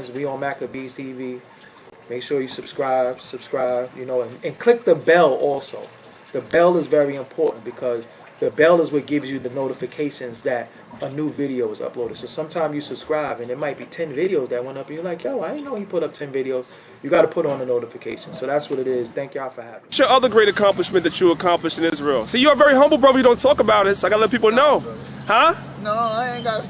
times. We on Maccabeestv TV. Make sure you subscribe, you know, and click the bell also. The bell is very important because the bell is what gives you the notifications that a new video is uploaded. So sometimes you subscribe and there might be 10 videos that went up and you're like, yo, I didn't know he put up 10 videos. You got to put on the notification. So that's what it is. Thank y'all for having me. What's your other great accomplishment that you accomplished in Israel? See, you're a very humble brother. You don't talk about it, so I got to let people know. Huh? No, I ain't got to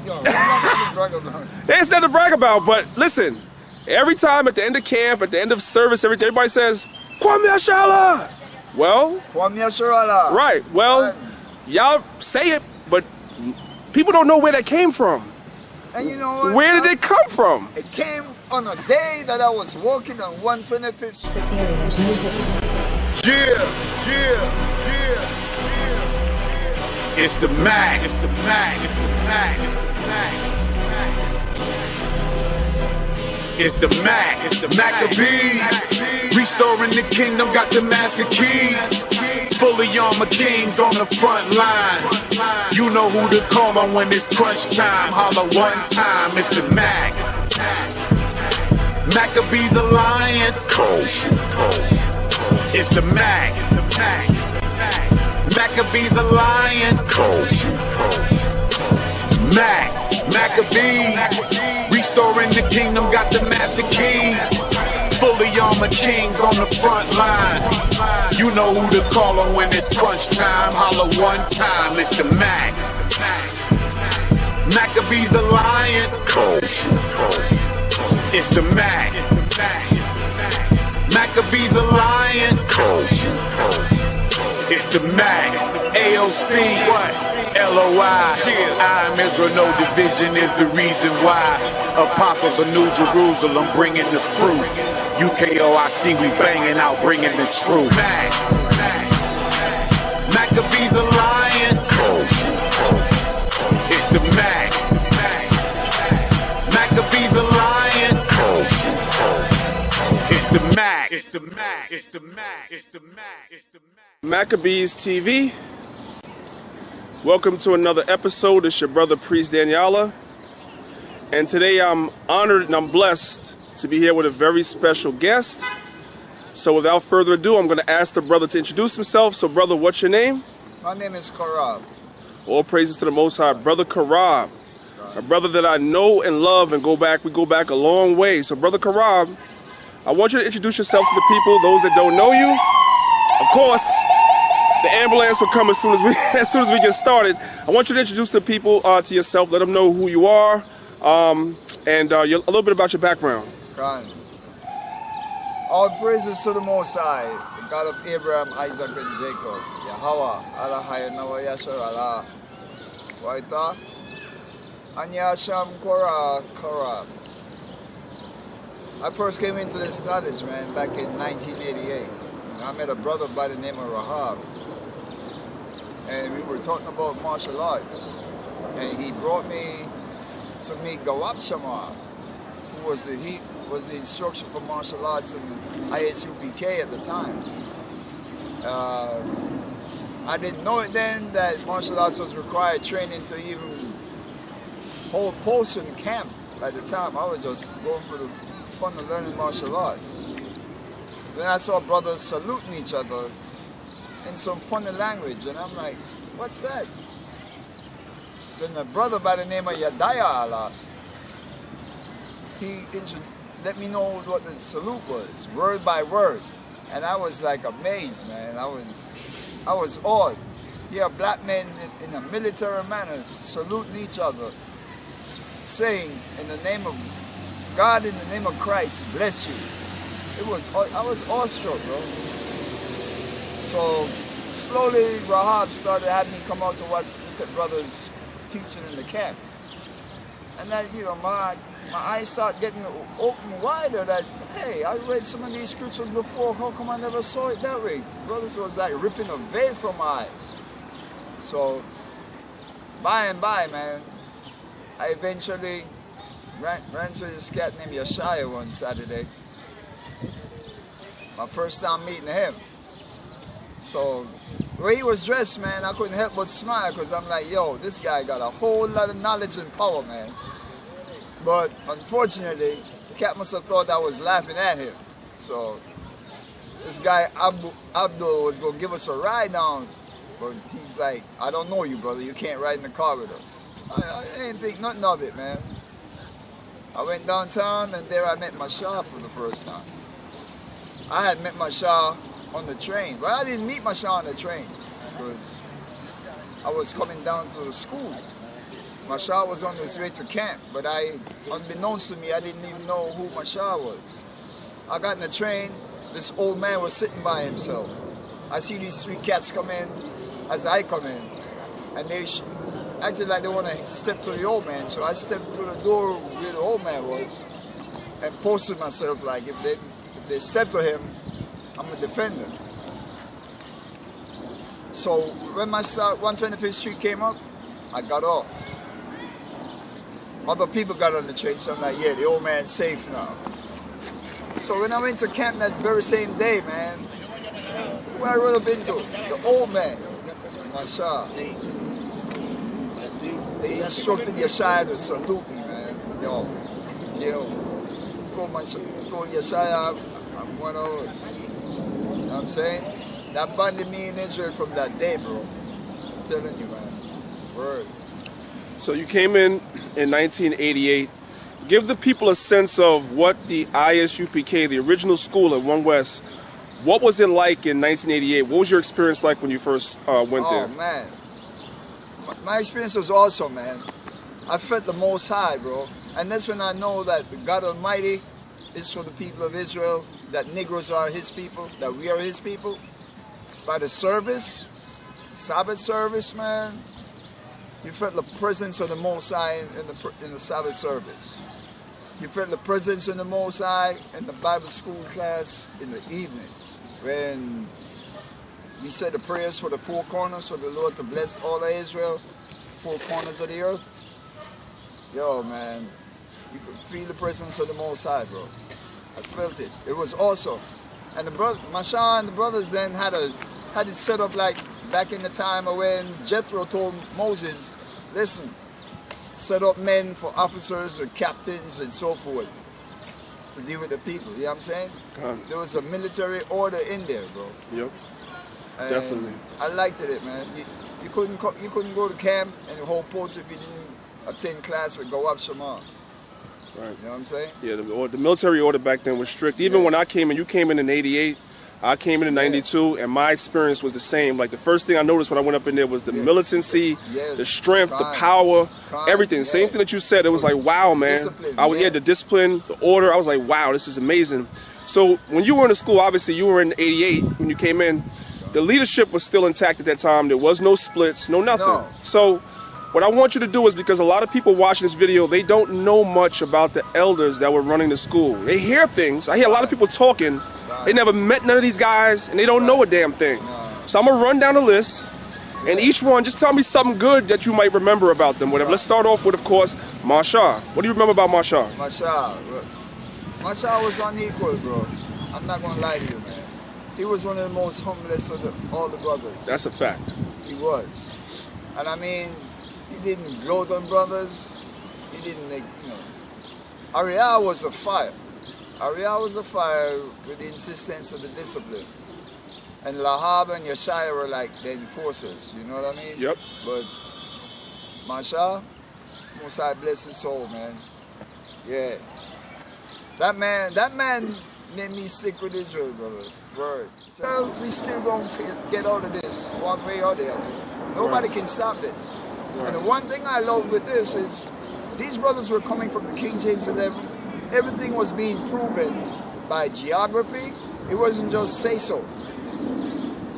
brag about it. There's nothing to brag about, but listen. Every time at the end of camp, at the end of service, everybody says, Kwame Ashala! Well, Kwame Ashala. Right. Well, y'all say it, but people don't know where that came from. And you know what? Where did it come from? It came on a day that I was walking on 125th. It's the Mac. It's the Mac. It's the Mac. It's the Mac. It's the Mac, it's the Maccabeestv. Restoring the kingdom, got the master keys. Fully armored kings on the front line. You know who to call on when it's crunch time. Holla one time, it's the Mac. Maccabees Alliance. It's the Mac. Maccabees Alliance. Mac. Maccabees. Restoring the kingdom, got the master keys. Fully armored kings on the front line. You know who to call on when it's crunch time. Holla one time, it's the Mac. Maccabees Alliance. It's the Mac. Maccabees Alliance. It's the Mac. AOC, what? LOI. I'm Israel, no division is the reason why. Apostles of New Jerusalem bringing the fruit. UKOIC, we banging out, bringing the truth. Maccabees Alliance. It's the Mac. Maccabees Alliance. It's the Mac. It's the Mac. It's the Mac. It's the Mac. It's the Mac. Maccabeestv TV. Welcome to another episode. It's your brother, Priest Danyaahla. And today I'm honored and I'm blessed to be here with a very special guest. So without further ado, I'm going to ask the brother to introduce himself. So brother, what's your name? My name is Chaarab. All praises to the Most High. Brother Chaarab, a brother that I know and love and we go back a long way. So brother Chaarab, I want you to introduce yourself to the people, those that don't know you. Of course, the ambulance will come as soon as we get started. I want you to introduce the people to yourself. Let them know who you are, and a little bit about your background. All praises to the Most High, the God of Abraham, Isaac, and Jacob. Yahweh, Alahai, Nawa Yashar Allah. Waita, Anyasham Chaarab. I first came into this knowledge, man, back in 1988. I met a brother by the name of Rahab. And we were talking about martial arts. And he brought me to meet Gawab Shama, who was the instructor for martial arts in ISUPK at the time. I didn't know it then that martial arts was required training to even hold posts in camp at the time. I was just going for the fun of learning martial arts. Then I saw brothers saluting each other in some funny language, and I'm like, what's that? Then a brother by the name of Danyaahla, he let me know what the salute was, word by word. And I was like amazed, man. I was awed. Here black men in a military manner saluting each other, saying in the name of God, in the name of Christ, bless you. I was awestruck, bro. So slowly Rahab started having me come out to look at brothers teaching in the camp. And that, my eyes start getting open wider that, hey, I read some of these scriptures before, how come I never saw it that way? Brothers was like ripping a veil from my eyes. So by and by, man, I eventually ran to this cat named Yeshaya one Saturday. My first time meeting him. So the way he was dressed, man, I couldn't help but smile because I'm like, yo, this guy got a whole lot of knowledge and power, man. But unfortunately, cat must have thought I was laughing at him. So this guy Abdul was gonna give us a ride down, but he's like, I don't know you, brother. You can't ride in the car with us. I ain't think nothing of it, man. I went downtown and there I met Mashah for the first time. I had met Mashah on the train. But I didn't meet Mashah on the train because I was coming down to the school. Mashah was on his way to camp, but unbeknownst to me, I didn't even know who Mashah was. I got in the train, this old man was sitting by himself. I see these three cats come in as I come in, and they acted like they want to step to the old man, so I stepped to the door where the old man was and posted myself like, if they step to him, I'm a defender. So when my 125th Street came up, I got off. Other people got on the train, so I'm like, yeah, the old man's safe now. So when I went to camp that very same day, man, who I would have been to? The old man, Mashah. They instructed Yeshaya to salute me, man. Yo, told Yeshaya, I'm one of us. You know what I'm saying? That bonded me in Israel from that day, bro. I'm telling you, man. Word. So you came in 1988. Give the people a sense of what the ISUPK, the original school at One West, what was it like in 1988? What was your experience like when you first went there? Oh, man. My experience was awesome, man. I felt the Most High, bro. And that's when I know that God Almighty is for the people of Israel, that Negroes are His people, that we are His people. By the service, Sabbath service, man, you felt the presence of the Most High in the Sabbath service. You felt the presence of the Most High in the Bible school class in the evenings when we said the prayers for the four corners for the Lord to bless all of Israel, four corners of the earth. Yo, man, you could feel the presence of the Most High, bro. I felt it. It was awesome. And Mashah and the brothers then had it set up like back in the time when Jethro told Moses, listen, set up men for officers and captains and so forth to deal with the people. You know what I'm saying? There was a military order in there, bro. Yep, and definitely. I liked it, man. You couldn't go to camp and the whole post if you didn't attend class with Gawab Shema. Right. You know what I'm saying? Yeah, the military order back then was strict. Even when I came in, you came in 88. I came in 92, and my experience was the same. Like, the first thing I noticed when I went up in there was the militancy, the strength, the power, everything. Same thing that you said. It was like, wow, man. The discipline, the order. I was like, wow, this is amazing. So when you were in the school, obviously you were in 88 when you came in. The leadership was still intact at that time. There was no splits, no nothing. No. So what I want you to do is, because a lot of people watching this video, they don't know much about the elders that were running the school. They hear things. I hear a lot of people talking. They never met none of these guys, and they don't know a damn thing. So I'm going to run down the list, and each one, just tell me something good that you might remember about them. Whatever. Let's start off with, of course, Mashah. What do you remember about Mashah? Mashah was unequal, bro. I'm not going to lie to you, man. He was one of the most humblest of all the brothers. That's a fact. He was. And I mean, he didn't gloat on brothers. He didn't make, Ariel was a fire. Ariel was a fire with the insistence of the discipline. And Lahab and Yeshaya were like the enforcers, you know what I mean? Yep. But Mashah, Most High bless his soul, man. Yeah. That man made me stick with Israel, brother. Word. So we still gonna get out of this one way or the other. Nobody can stop this. And the one thing I love with this is these brothers were coming from the King James 11. Everything was being proven by geography. It wasn't just say-so.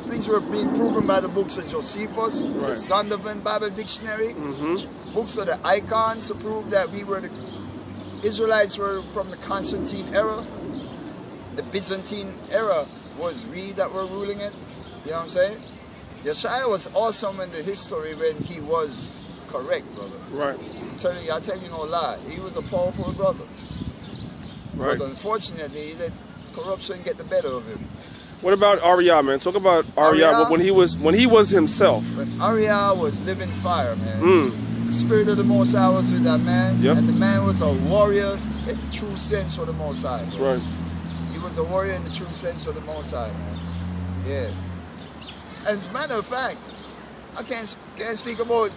Things were being proven by the books of Josephus, the Zondervan Bible Dictionary, books of the icons to prove that the Israelites were from the Constantine era. The Byzantine era was we that were ruling it. You know what I'm saying? Yeshaya was awesome in the history when he was correct, brother. Right. I tell you no lie. He was a powerful brother. Right. But unfortunately, he let corruption get the better of him. What about Ariel, man? Talk about Ariel when he was himself. When Ariel was living fire, man. The spirit of the Most High was with that man. Yep. And the man was a warrior in the true sense for the Most High. That's bro. right. He was a warrior in the true sense for the Most High, man. Yeah. And matter of fact, I can't speak about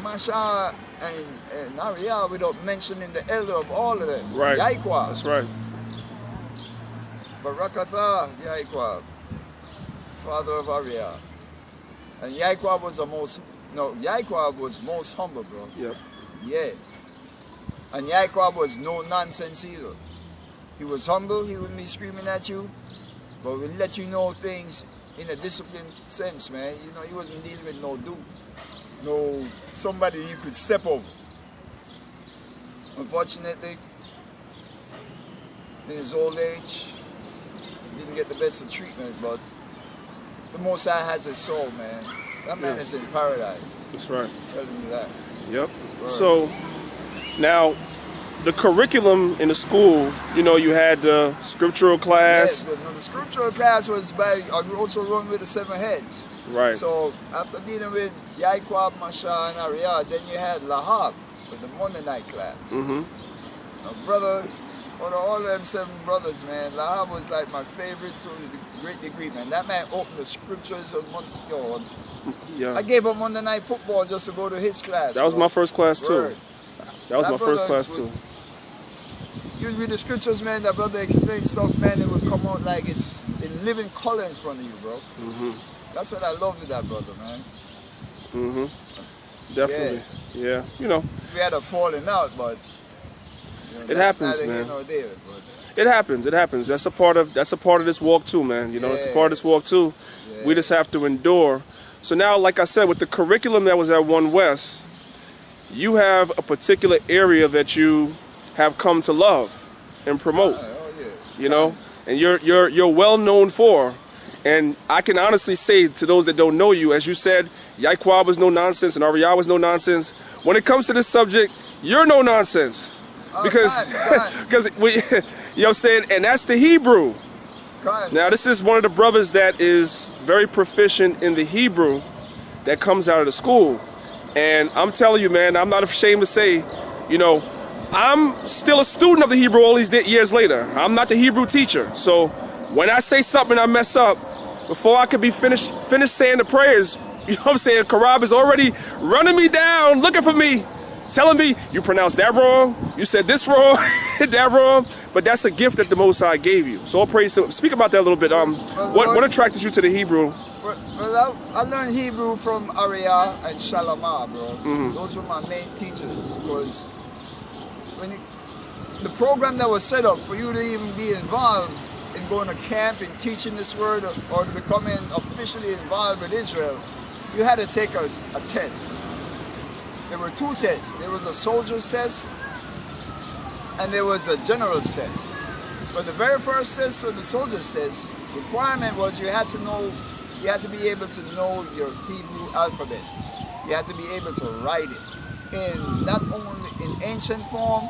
Masha and Ariel without mentioning the elder of all of them. Right. Yaikwa. That's right. Barakatha Yaikwa, father of Ariel. And Yaikwa was Yaikwa was most humble, bro. Yep. Yeah. And Yaikwa was no nonsense either. He was humble, he wouldn't be screaming at you, but would let you know things in a disciplined sense, man. You know, he wasn't dealing with no dude. No somebody you could step over. Unfortunately, in his old age, he didn't get the best of treatment, but the Most High has his soul, man. That man is in paradise. That's right. I'm telling you that. Yep. Word. So now, the curriculum in the school, you know, you had the scriptural class. Yes, the scriptural class was by, I also run with the 7 heads. Right. So after dealing with Yaquab, Masha, and Ariah, then you had Lahab with the Monday night class. Mm-hmm. My brother, out of all of them 7 brothers, man, Lahab was like my favorite to a great degree, man. That man opened the scriptures of Yeah. I gave him Monday night football just to go to his class. That was my first class too. Word. That was my first brother class too. You read the scriptures, man, that brother explained stuff, man, it would come out like it's in living color in front of you, bro. Mm-hmm. That's what I love with that brother, man. Mm-hmm. Definitely. Yeah. You know. We had a falling out, but It happens, man. There, It happens. It happens. That's a part of this walk too, man. You know, it's a part of this walk too. Yeah. We just have to endure. So now, like I said, with the curriculum that was at One West, you have a particular area that you have come to love and promote. Oh, yeah. You know, and you're well known for. And I can honestly say to those that don't know you, as you said, Yaquab was no nonsense and Ariah was no nonsense. When it comes to this subject, you're no nonsense. Because we, you know what I'm saying? And that's the Hebrew. Now, this is one of the brothers that is very proficient in the Hebrew that comes out of the school. And I'm telling you, man, I'm not ashamed to say, you know, I'm still a student of the Hebrew all these years later. I'm not the Hebrew teacher. So when I say something I mess up, before I could be finished saying the prayers, you know what I'm saying, Chaarab is already running me down, looking for me, telling me, you pronounced that wrong, you said this wrong, that wrong. But that's a gift that the Most High gave you. So all praise to him. Speak about that a little bit. What attracted you to the Hebrew? Well, I learned Hebrew from Ariah and Shalamah, bro. Mm-hmm. Those were my main teachers. Because when the program that was set up for you to even be involved in going to camp and teaching this word or becoming officially involved with Israel, you had to take a test. There were 2 tests. There was a soldier's test and there was a general's test. But the very first test, or the soldier's test, requirement was you had to be able to know your Hebrew alphabet. You had to be able to write it in not only in ancient form,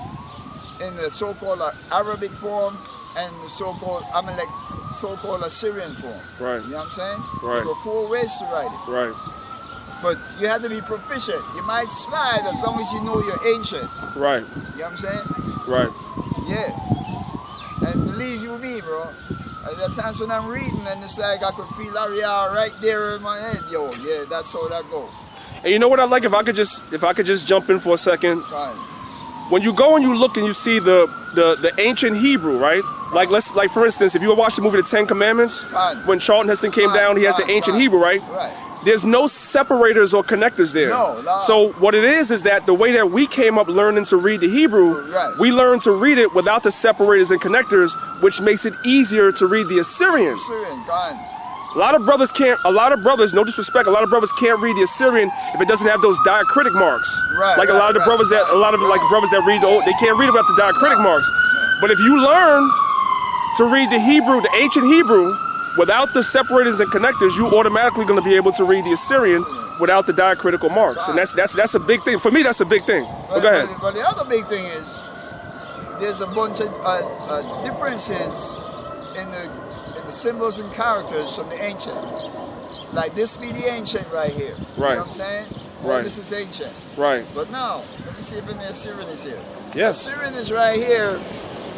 in the so-called Arabic form, and the so-called Assyrian form. Right. You know what I'm saying? Right. There were 4 ways to write it. Right. But you had to be proficient. You might slide as long as you know your ancient. Right. You know what I'm saying? Right. Yeah. And believe you me, bro. There are times when I'm reading and it's like I could feel Ariah right there in my head. Yo, yeah, that's how that goes. And you know what I like? If I could just jump in for a second. Fine. When you go and you look and you see the ancient Hebrew, right? Like for instance, if you watch the movie The 10 Commandments, when Charlton Heston came down, he has the ancient Hebrew, right? Right. There's no separators or connectors there. No. So what it is that the way that we came up learning to read the Hebrew, we learned to read it without the separators and connectors, which makes it easier to read the Assyrian. A lot of brothers, no disrespect, a lot of brothers can't read the Assyrian if it doesn't have those diacritic marks. Like a lot of the brothers that read the old, they can't read without the diacritic marks. But if you learn to read the Hebrew, the ancient Hebrew, without the separators and connectors, you automatically going to be able to read the Assyrian without the diacritical marks. And that's a big thing. For me, that's a big thing. Go ahead. But the other big thing is there's a bunch of differences in the symbols and characters from the ancient. Like this be the ancient right here. Right. You know what I'm saying? Right. This is ancient. Right. But now, let me see if any Assyrian is here. Yes. Assyrian is right here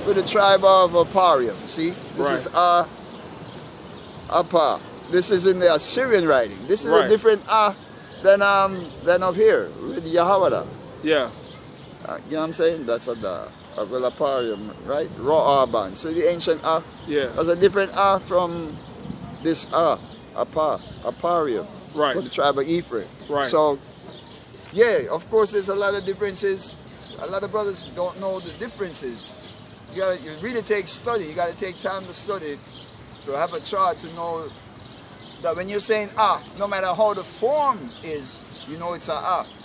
with the tribe of Aparium. See? This is Apa. This is in the Assyrian writing. This is a different than up here with Yahweh. Yeah. You know what I'm saying? That's a Aparium, right? Raw band. So the ancient Yeah. there's a different from this Aparium. Right. For the tribe of Ephraim. Right. So yeah, of course there's a lot of differences. A lot of brothers don't know the differences. You really take study. You gotta take time to study to have a chart to know that when you're saying no matter how the form is, you know it's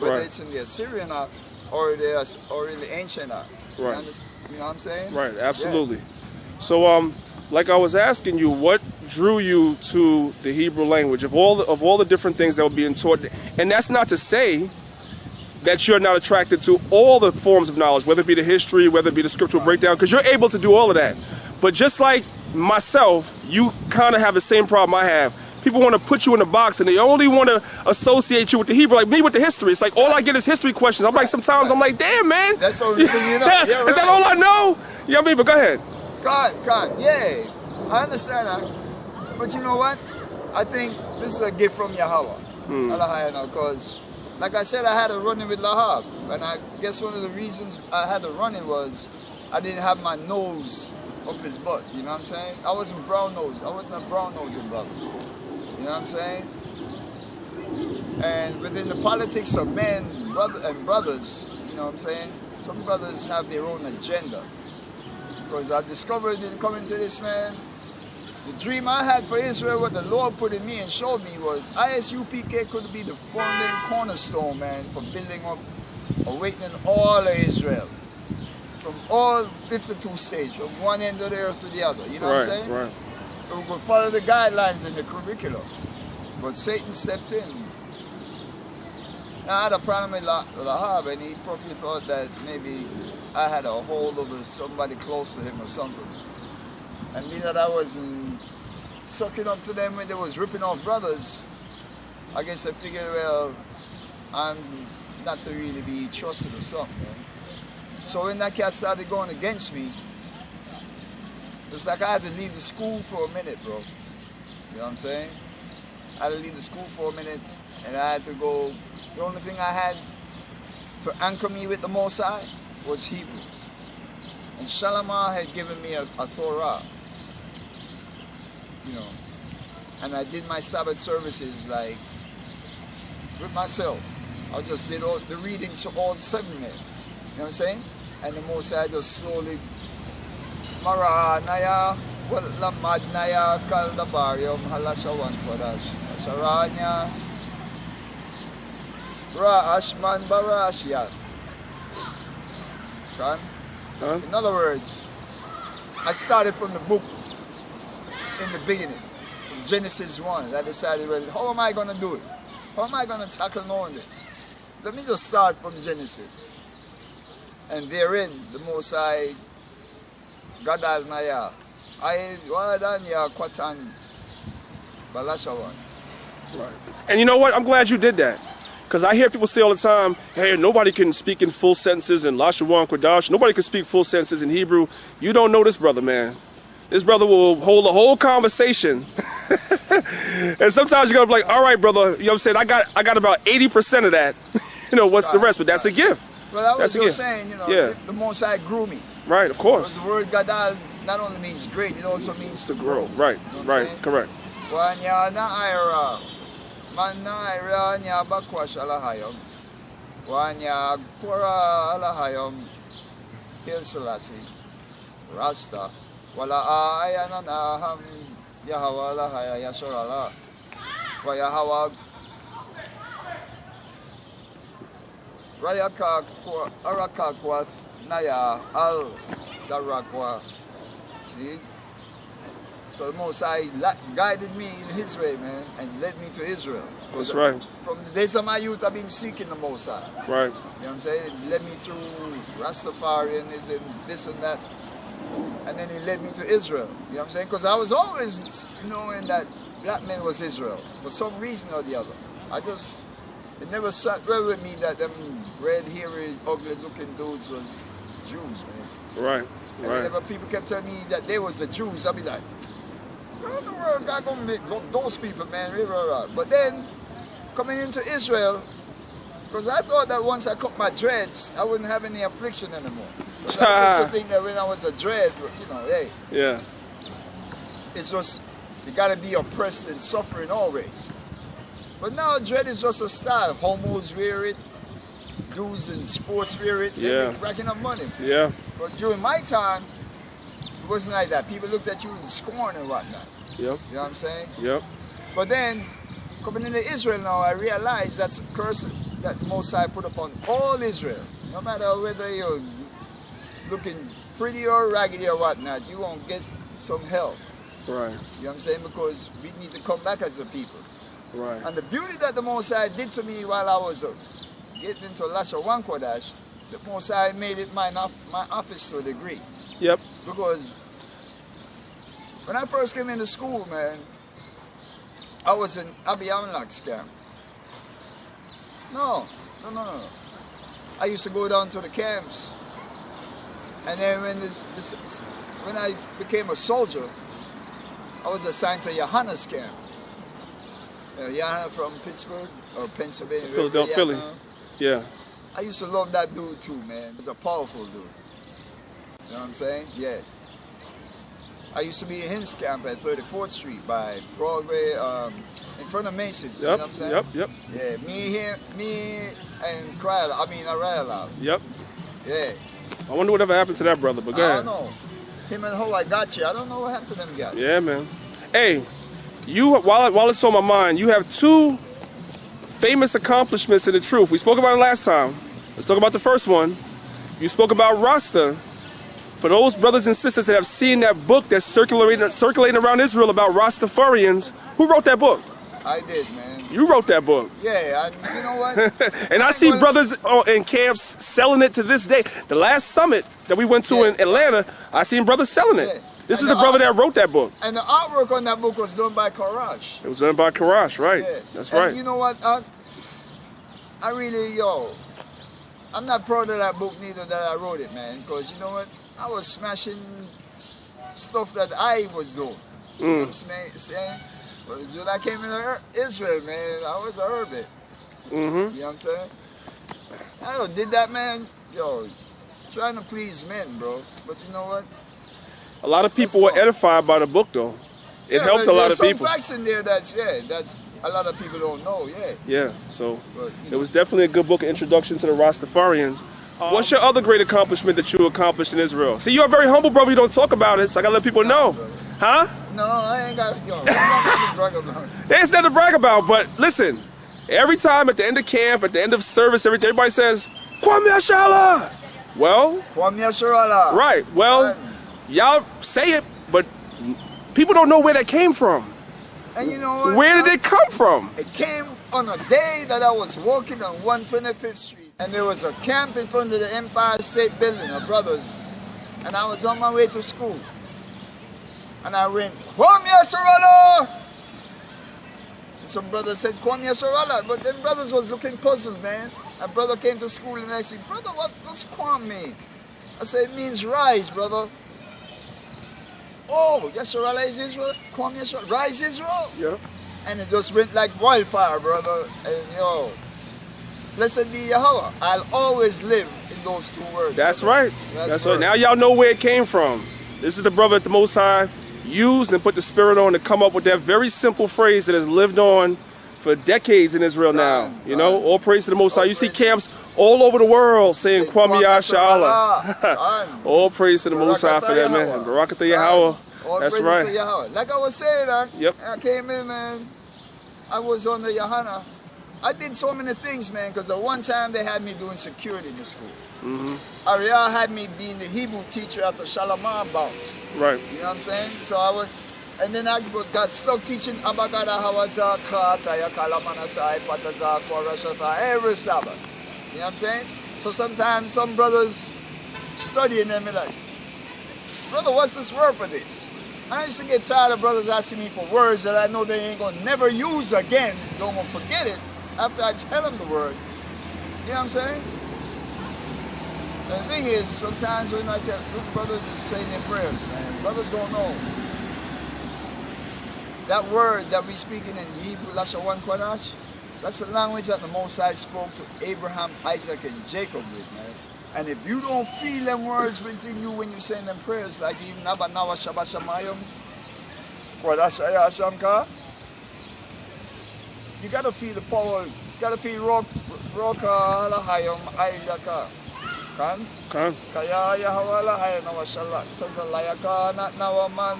whether it's in the Assyrian or in the ancient Right. You know what I'm saying? Right, absolutely. Yeah. So like I was asking you, what drew you to the Hebrew language of all the different things that were being taught? And that's not to say that you're not attracted to all the forms of knowledge, whether it be the history, whether it be the scriptural breakdown, because you're able to do all of that. But just like myself, you kind of have the same problem I have. People want to put you in a box and they only want to associate you with the Hebrew, like me with the history. It's like all I get is history questions. I'm like, sometimes I'm like, damn, man. That's the only thing you know. Yeah, right. Is that all I know? You know what I mean? But go ahead. God, yeah. I understand that. But you know what? I think this is a gift from Yahweh. Because, like I said, I had a run-in with Lahab. And I guess one of the reasons I had a run-in was I didn't have my nose up his butt. You know what I'm saying? I wasn't brown-nosed. I wasn't a brown-nosing brother. You know what I'm saying? And within the politics of men and brothers, you know what I'm saying? Some brothers have their own agenda. Because I discovered in coming to this, man, the dream I had for Israel, what the Lord put in me and showed me was ISUPK could be the founding cornerstone, man, for building up, awakening all of Israel. From all 52 states, from one end of the earth to the other. You know what I'm saying? Right. We could follow the guidelines in the curriculum. But Satan stepped in. Now, I had a problem with Lahab, and he probably thought that maybe I had a hold over somebody close to him or something. And me that I wasn't sucking up to them when they was ripping off brothers, I guess I figured, well, I'm not to really be trusted or something. Man. So when that cat started going against me, it's like I had to leave the school for a minute, bro. You know what I'm saying? I had to leave the school for a minute, and I had to go. The only thing I had to anchor me with the Most High was Hebrew. And Shalamah had given me a Torah. You know. And I did my Sabbath services, like, with myself. I just did all the readings for all 7 men. You know what I'm saying? And the Most High just slowly Maranaya, Lamadnaya, Kaldabarium, Halashawan Kodash, Sharanya, Ra'ashman Barashiat. In other words, I started from the book in the beginning, from Genesis 1. I decided, well, how am I going to do it? How am I going to tackle knowing this? Let me just start from Genesis. And therein, the Most High, Gadal Naya, Wadanya Kwatan, Balashawan. Right. And you know what? I'm glad you did that. Because I hear people say all the time, hey, nobody can speak in full sentences in Lashawan Kodash. Nobody can speak full sentences in Hebrew. You don't know this brother, man. This brother will hold a whole conversation. And sometimes you're going to be like, all right, brother, you know what I'm saying? I got about 80% of that. You know, what's the rest? But that's a gift. Well, that was just saying, you know, the Most High grew me. Right, of course. Because the word Gadal not only means great, it also means to grow. Right, you know right, correct. Wanya ira, manna ira nya bakwash alahayom, wanya kura alahayom, Hail Selassie, Rasta, wala ayanan aham Yahweh alahaya yashorala, wa Yahweh Rayaka Arakakwath Naya Al Darakwa. See? So the Most High guided me in His way, man, and led me to Israel. That's right. From the days of my youth, I've been seeking the Most High. Right. You know what I'm saying? It led me through Rastafarianism, this and that. And then He led me to Israel. You know what I'm saying? Because I was always knowing that black man was Israel. For some reason or the other. It never sat well with me that them red, hairy, ugly looking dudes was Jews, man. Right. And whenever people kept telling me that they was the Jews, I'd be like, how in the world God gonna make those people, man? But then, coming into Israel, because I thought that once I cut my dreads, I wouldn't have any affliction anymore. So I used to think that when I was a dread, you know, hey, Yeah. it's just, you gotta be oppressed and suffering always. But now dread is just a style. Homos wear it, dudes in sports wear it, Yeah. they're racking up money. Yeah. But during my time, it wasn't like that. People looked at you in scorn and whatnot. Yep. You know what I'm saying? Yep. But then, coming into Israel now, I realized that's a curse that the Most High put upon all Israel. No matter whether you're looking pretty or raggedy or whatnot, you won't get some help. Right. You know what I'm saying? Because we need to come back as a people. Right. And the beauty that the Most High did to me while I was getting into Lasha One Kodash, the Most High made it my office to a degree. Yep. Because when I first came into school, man, I was in Abiy Amalek scam. No. I used to go down to the camps, and then when I became a soldier, I was assigned to Johanna scam. Johanna from Pittsburgh or Pennsylvania, Philadelphia, Philly. Yeah. I used to love that dude too, man. He's a powerful dude. You know what I'm saying? Yeah. I used to be in his camp at 34th Street by Broadway, in front of Macy's. Yep. You know what I'm saying? Yep. Yeah, me and Arayala. Yep. Yeah. I wonder whatever happened to that brother, but go I ahead. don't know. Him and Ho, I got you. I don't know what happened to them guys. Yeah, man. Hey, you while it's on my mind, you have two famous accomplishments in the truth. We spoke about it last time. Let's talk about the first one. You spoke about Rasta. For those brothers and sisters that have seen that book that's circulating around Israel about Rastafarians, who wrote that book? I did, man. You wrote that book. Yeah, you know what? And I see brothers in camps selling it to this day. The last summit that we went to in Atlanta, I seen brothers selling it. Yeah. This And is the brother that wrote that book. And the artwork on that book was done by Karash. It was done by Karash, right? Yeah. That's And right. you know what? I really, I'm not proud of that book neither that I wrote it, man. Because you know what? I was smashing stuff that I was doing. You know what I'm saying? But when I came into Israel, man, I was a hermit. You know what I'm saying? I did that, man. Trying to please men, bro. But you know what? A lot of people were edified by the book, though. It helped a lot of people. There's some facts in there that's a lot of people don't know, Yeah, so But, it was definitely a good book, an introduction to the Rastafarians. What's your other great accomplishment that you accomplished in Israel? See, you're a very humble brother. You don't talk about it, so I gotta let people know. Huh? No, I ain't got, I'm not gonna brag about it. There's nothing to brag about, but listen, every time at the end of camp, at the end of service, everybody says, Kwame Ashala! Well, Kwame Ashala. right, well, y'all say it, but people don't know where that came from. And you know what? Where did it come from? It came on a day that I was walking on 125th Street, and there was a camp in front of the Empire State Building of brothers, and I was on my way to school, and I went, Kwame Ashala! And some brothers said, Kwame Ashala, but them brothers was looking puzzled, man. A brother came to school and I said, brother, what does Kwame mean? I said, it means rise, brother. Oh, Yasharala is Israel? Kwame Yasharala, rise Israel? Yep. And it just went like wildfire, brother. And blessed be Yahweh. I'll always live in those two words. That's brother. right. That's right. Now y'all know where it came from. This is the brother that the Most High used and put the Spirit on to come up with that very simple phrase that has lived on for decades in Israel now. You know, all praise to the Most High. You see camps all over the world saying Kwame Yashala. All praise to the Most High for that, man. Barakatah Yahweh. That's right. Like I was saying, Yep. I came in, man. I was on the Yahana. I did so many things, man, because at one time they had me doing security in the school. Ariel had me being the Hebrew teacher after Shalamar bounced. Right. You know what I'm saying? So I was, and then I got stuck teaching Abagada Hawaza, Krataya, Kalamanasai, Pataza, Korashata, every Sabbath. You know what I'm saying? So sometimes some brothers study and they're like, brother, what's this word for this? I used to get tired of brothers asking me for words that I know they ain't gonna never use again. Don't gonna forget it after I tell them the word. You know what I'm saying? The thing is, sometimes when I tell brothers is saying their prayers, man, brothers don't know. That word that we speaking in Hebrew, Lashawan Kwadash, that's the language that the Most High spoke to Abraham, Isaac, and Jacob with, man. And if you don't feel them words within you when you say them prayers, like even Naba Nawa Shabbat Shamayim, Kwadash Ayasamka, you gotta feel the power, you gotta feel Roka Lahayam Ayaka. Kan? Kaya Yahweh Lahayam Nawashalak, Tazalayaka, not Nawaman.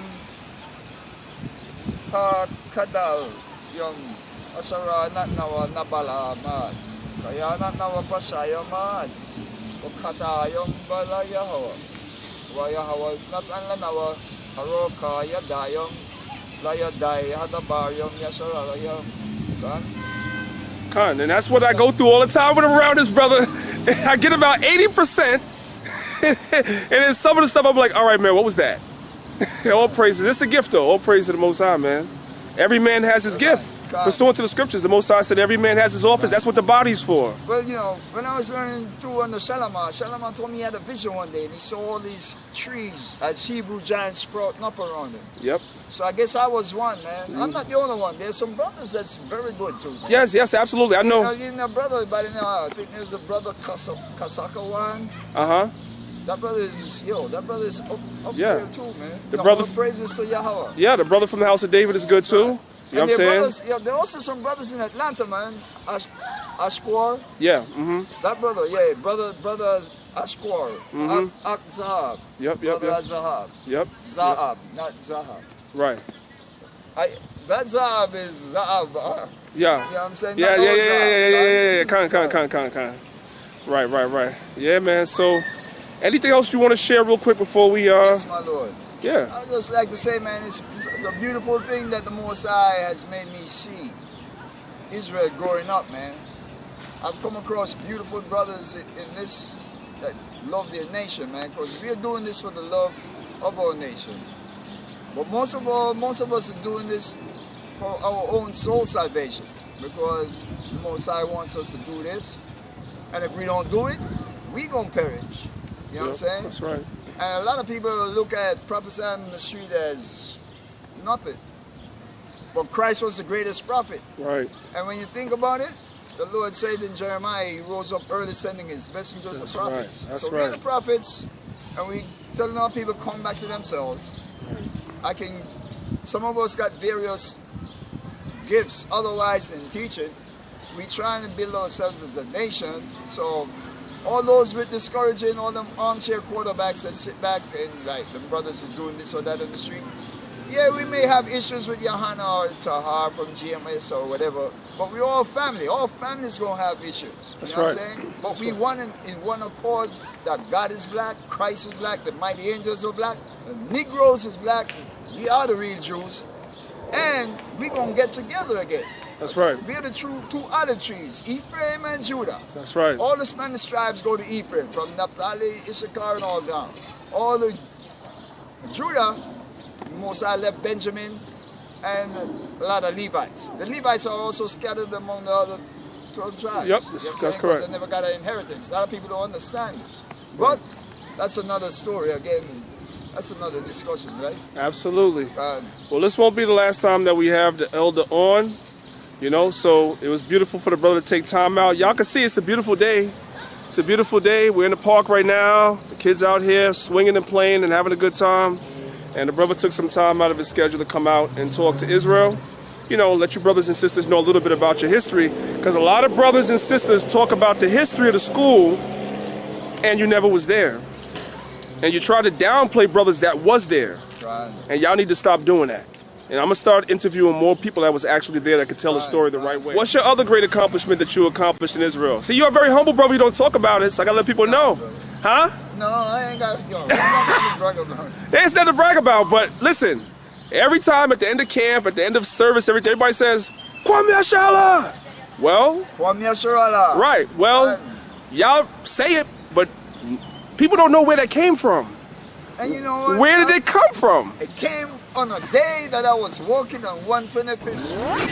Kadal yung asara na nawa nabala man kaya na nawa pasaya man ukata yung balaya hawa waya hawa not an nawa haro kaya dayong laya day hadabar yung yasara yung Con, and that's what I go through all the time when I'm around this brother. I get about 80%, and then some of the stuff I'm like, all right, man, what was that? All praises. It's a gift, though. All praise to the Most High, man. Every man has his gift. Pursuant to the scriptures, the Most High said every man has his office. That's what the body's for. Well, you know, when I was learning through under Shalama told me he had a vision one day, and he saw all these trees as Hebrew giants sprouting up around him. Yep. So I guess I was one, man. I'm not the only one. There's some brothers that's very good, too. Man. Yes, absolutely. I know. You know, a brother by the name, I think there's a brother Kasaka one. Uh-huh. That brother is up there too, man. The brother praises to Yahweh. Yeah, the brother from the house of David is good too. You know what I'm saying? Brothers, yeah, there are also some brothers in Atlanta, man. Ashquar. Yeah. That brother, yeah, brother Ashquar. Zahab. Yep. Brother Zahab. Yep. Zahab, not Zahab. Right. That Zahab is Zahab. Yeah. You know what I'm saying? Yeah. Con. Right. Yeah, man. So, anything else you want to share real quick before we Yes, my Lord. Yeah. I just like to say, man, it's a beautiful thing that the Most High has made me see. Israel growing up, man. I've come across beautiful brothers in this that love their nation, man, because we're doing this for the love of our nation. But most of us are doing this for our own soul salvation, because the Most High wants us to do this. And if we don't do it, we gonna perish. You know what I'm saying? That's right. And a lot of people look at prophesying in the street as nothing. But Christ was the greatest prophet. Right. And when you think about it, the Lord said in Jeremiah, he rose up early sending his messengers to prophets. Right. So we're the prophets, and we telling our people come back to themselves. Some of us got various gifts otherwise than teaching. We trying to build ourselves as a nation. So all those with discouraging, all them armchair quarterbacks that sit back and like the brothers is doing this or that in the street. Yeah, we may have issues with Johanna or Tahar from GMS or whatever, but we're all family. All families gonna have issues. That's you know right. what I'm saying? But we want in one accord that God is black, Christ is black, the mighty angels are black, the Negroes is black. We are the real Jews, and we gonna get together again. That's right. We are the two olive trees, Ephraim and Judah. That's right. All the Spanish tribes go to Ephraim, from Naphtali, Issachar, and all down. All the Judah, Mosiah left Benjamin, and a lot of Levites. The Levites are also scattered among the other 12 tribes. Yep, You know what I'm that's saying? correct. 'Cause they never got an inheritance. A lot of people don't understand this. But that's another story. Again, that's another discussion, right? Absolutely. Well, this won't be the last time that we have the elder on. You know, so it was beautiful for the brother to take time out. Y'all can see it's a beautiful day. It's a beautiful day. We're in the park right now. The kids out here swinging and playing and having a good time. And the brother took some time out of his schedule to come out and talk to Israel. You know, let your brothers and sisters know a little bit about your history. Because a lot of brothers and sisters talk about the history of the school and you never was there. And you try to downplay brothers that was there. And y'all need to stop doing that. And I'm going to start interviewing more people that was actually there that could tell the story the right way. What's your other great accomplishment that you accomplished in Israel? See, you're a very humble brother. You don't talk about it, so I got to let people know. Huh? No, I ain't got to brag about it. There's nothing to brag about, but listen, every time at the end of camp, at the end of service, everybody says, Kwame Ashala. Well, Kwame Ashala. Right. Well, y'all say it, but people don't know where that came from. And you know what? Where did it come from? It came on a day that I was walking on 125th Street.